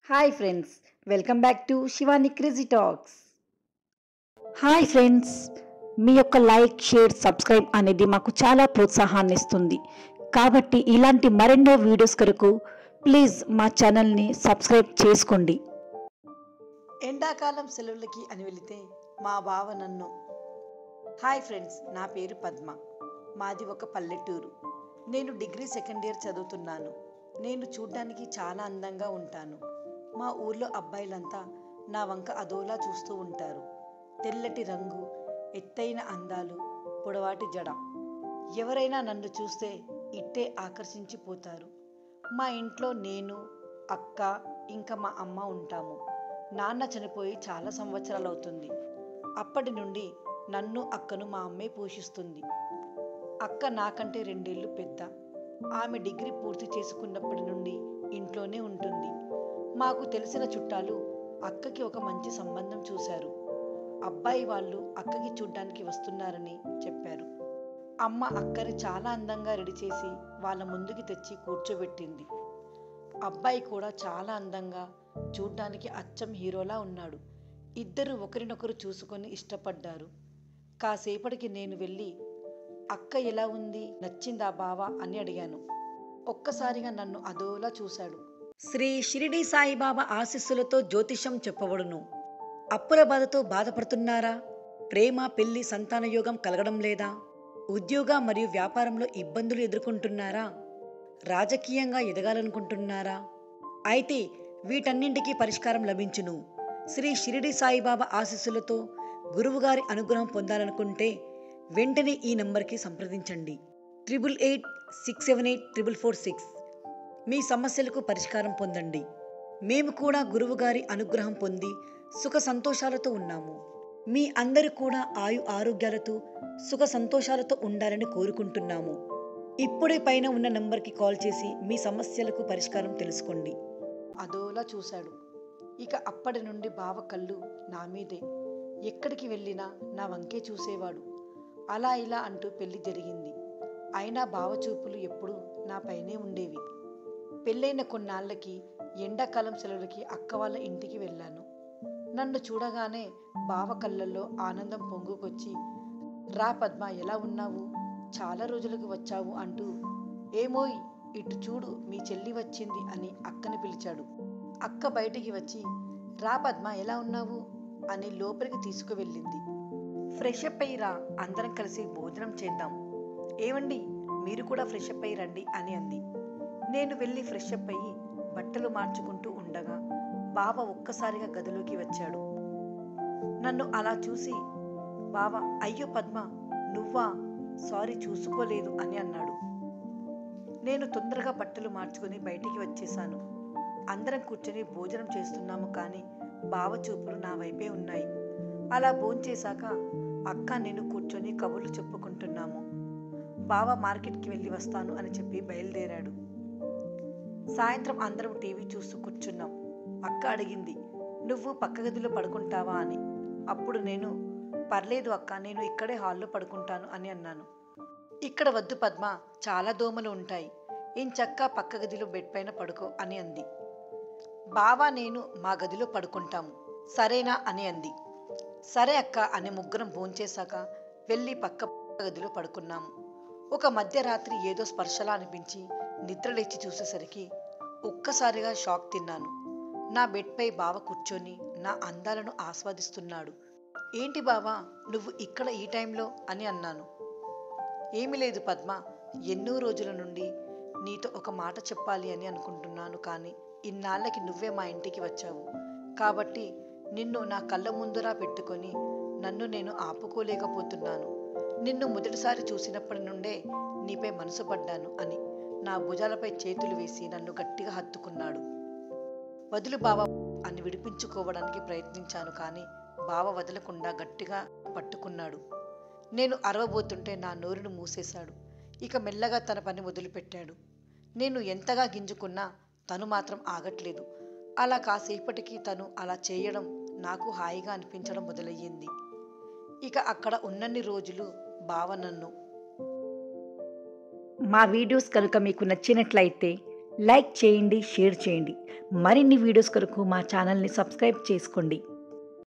Hi friends, welcome back to Shivani crazy talks. Hi friends, మీ యొక్క like, share, subscribe అనేది మాకు చాలా ప్రోత్సాహాన్ని ఇస్తుంది. కాబట్టి ఇలాంటి మరెన్నో వీడియోస్ కొరకు ప్లీజ్ మా ఛానల్ని సబ్స్క్రైబ్ చేసుకోండి. ఎండాకాలం సెలవులకి అని వెళితే మా బావ నన్ను. హాయ్ ఫ్రెండ్స్, నా పేరు పద్మ. మాది ఒక పల్లెటూరు. నేను డిగ్రీ సెకండ్ ఇయర్ చదువుతున్నాను. నేను చూడ్డానికి చాలా అందంగా ఉంటాను. మా ఊర్లో అబ్బాయిలంతా నా వంక అదోలా చూస్తూ ఉంటారు. తెల్లటి రంగు, ఎత్తైన అందాలు, పొడవాటి జడ. ఎవరైనా నన్ను చూస్తే ఇట్టే ఆకర్షించిపోతారు. మా ఇంట్లో నేను, అక్క, ఇంకా మా అమ్మ ఉంటాము. నాన్న చనిపోయి చాలా సంవత్సరాలు అవుతుంది. అప్పటి నుండి నన్ను, అక్కను మా అమ్మే పోషిస్తుంది. అక్క నాకంటే 2 ఏళ్ళు పెద్ద. ఆమె డిగ్రీ పూర్తి చేసుకున్నప్పటి నుండి ఇంట్లోనే ఉంటుంది. మాకు తెలిసిన చుట్టాలు అక్కకి ఒక మంచి సంబంధం చూశారు. అబ్బాయి వాళ్ళు అక్కకి చూడ్డానికి వస్తున్నారని చెప్పారు. అమ్మ అక్కని చాలా అందంగా రెడీ చేసి వాళ్ళ ముందుకి తెచ్చి కూర్చోబెట్టింది. అబ్బాయి కూడా చాలా అందంగా, చూడ్డానికి అచ్చం హీరోలా ఉన్నాడు. ఇద్దరు ఒకరినొకరు చూసుకొని ఇష్టపడ్డారు. కాసేపటికి నేను వెళ్ళి, అక్క ఎలా ఉంది, నచ్చిందా బావా అని అడిగాను. ఒక్కసారిగా నన్ను అదోలా చూశాడు. శ్రీ షిరిడి సాయిబాబా ఆశీస్సులతో జ్యోతిషం చెప్పబడును. అప్పుల బాధతో బాధపడుతున్నారా? ప్రేమ, పెళ్లి, సంతాన యోగం కలగడం లేదా? ఉద్యోగ మరియు వ్యాపారంలో ఇబ్బందులు ఎదుర్కొంటున్నారా? రాజకీయంగా ఎదగాలనుకుంటున్నారా? అయితే వీటన్నింటికీ పరిష్కారం లభించును. శ్రీ షిరిడి సాయిబాబా ఆశీస్సులతో గురువుగారి అనుగ్రహం పొందాలనుకుంటే వెంటనే ఈ నంబర్కి సంప్రదించండి. 8886784446. మీ సమస్యలకు పరిష్కారం పొందండి. మేము కూడా గురువుగారి అనుగ్రహం పొంది సుఖ సంతోషాలతో ఉన్నాము. మీ అందరూ కూడా ఆయు ఆరోగ్యాలతో సుఖ సంతోషాలతో ఉండాలని కోరుకుంటున్నాము. ఇప్పుడే పైన ఉన్న నంబర్కి కాల్ చేసి మీ సమస్యలకు పరిష్కారం తెలుసుకోండి. అదోలా చూశాడు. ఇక అప్పటి నుండి బావ కళ్ళు నా మీదే. ఎక్కడికి వెళ్ళినా నా వంకే చూసేవాడు. అలా ఇలా అంటూ పెళ్లి జరిగింది. అయినా బావ చూపులు ఎప్పుడూ నా పైనే ఉండేవి. పెళ్ళైన కొన్నాళ్ళకి ఎండాకాలం సెలవులకి అక్క వాళ్ళ ఇంటికి వెళ్ళాను. నన్ను చూడగానే బావ కళ్ళల్లో ఆనందం పొంగుకొచ్చి, రా పద్మ, ఎలా ఉన్నావు, చాలా రోజులకు వచ్చావు అంటూ, ఏమోయ్ ఇటు చూడు మీ చెల్లి వచ్చింది అని అక్కని పిలిచాడు. అక్క బయటికి వచ్చి, రా పద్మ, ఎలా ఉన్నావు అని లోపలికి తీసుకువెళ్ళింది. ఫ్రెష్ అప్ అయ్యి రా, అందరం కలిసి భోజనం చేద్దాం. ఏమండి, మీరు కూడా ఫ్రెష్ అప్ అయ్యి రండి అని అంది. నేను వెళ్ళి ఫ్రెష్ అప్ అయ్యి బట్టలు మార్చుకుంటూ ఉండగా బావ ఒక్కసారిగా గదిలోకి వచ్చాడు. నన్ను అలా చూసి, బావ, అయ్యో పద్మ, నువ్వా, సారీ చూసుకోలేదు అని అన్నాడు. నేను తొందరగా బట్టలు మార్చుకొని బయటికి వచ్చేశాను. అందరం కూర్చొని భోజనం చేస్తున్నాము, కానీ బావ చూపులు నా వైపే ఉన్నాయి. అలా భోంచేశాక అక్క నేను కూర్చొని కబుర్లు చెప్పుకుంటున్నాము. బావ మార్కెట్కి వెళ్ళి వస్తాను అని చెప్పి బయలుదేరాడు. సాయంత్రం అందరం టీవీ చూస్తూ కూర్చున్నాం. అక్క అడిగింది, నువ్వు పక్క గదిలో పడుకుంటావా అని. అప్పుడు నేను, పర్లేదు అక్క, నేను ఇక్కడే హాల్లో పడుకుంటాను అని అన్నాను. ఇక్కడ వద్దు పద్మ, చాలా దోమలు ఉంటాయి, ఇంచక్కా పక్క గదిలో బెడ్ పైన పడుకో అని అంది. బావా నేను మా గదిలో పడుకుంటాము, సరేనా అని అంది. సరే అక్క అని ముగ్గురం భోంచేశాక వెళ్ళి పక్క గదిలో పడుకున్నాము. ఒక మధ్యరాత్రి ఏదో స్పర్శలా అనిపించి నిద్రలేచి చూసేసరికి ఒక్కసారిగా షాక్ తిన్నాను. నా బెడ్పై బావ కూర్చొని నా అందాలను ఆస్వాదిస్తున్నాడు. ఏంటి బావా, నువ్వు ఇక్కడ ఈ టైంలో అని అన్నాను. ఏమీ లేదు పద్మ, ఎన్నో రోజుల నుండి నీతో ఒక మాట చెప్పాలి అని అనుకుంటున్నాను, కానీ ఇన్నాళ్ళకి నువ్వే మా ఇంటికి వచ్చావు కాబట్టి నిన్ను నా కళ్ళ ముందురా పెట్టుకొని నన్ను నేను ఆపుకోలేకపోతున్నాను. నిన్ను మొదటిసారి చూసినప్పటి నుండే నీపై మనసు పడ్డాను అని నా భుజాలపై చేతులు వేసి నన్ను గట్టిగా హత్తుకున్నాడు. వదులు బావ అని విడిపించుకోవడానికి ప్రయత్నించాను, కానీ బావ వదలకుండా గట్టిగా పట్టుకున్నాడు. నేను అరవబోతుంటే నా నోరును మూసేశాడు. ఇక మెల్లగా తన పని మొదలుపెట్టాడు. నేను ఎంతగా గింజుకున్నా తను మాత్రం ఆగట్లేదు. అలా కాసేపటికి తను అలా చేయడం నాకు హాయిగా అనిపించడం మొదలయ్యింది. ఇక అక్కడ ఉన్నన్ని రోజులు బావ నన్ను. మా వీడియోస్ కనుక మీకు నచ్చినట్లయితే లైక్ చేయండి, షేర్ చేయండి. మరిన్ని వీడియోస్ కొరకు మా ఛానల్ని సబ్స్క్రైబ్ చేసుకోండి.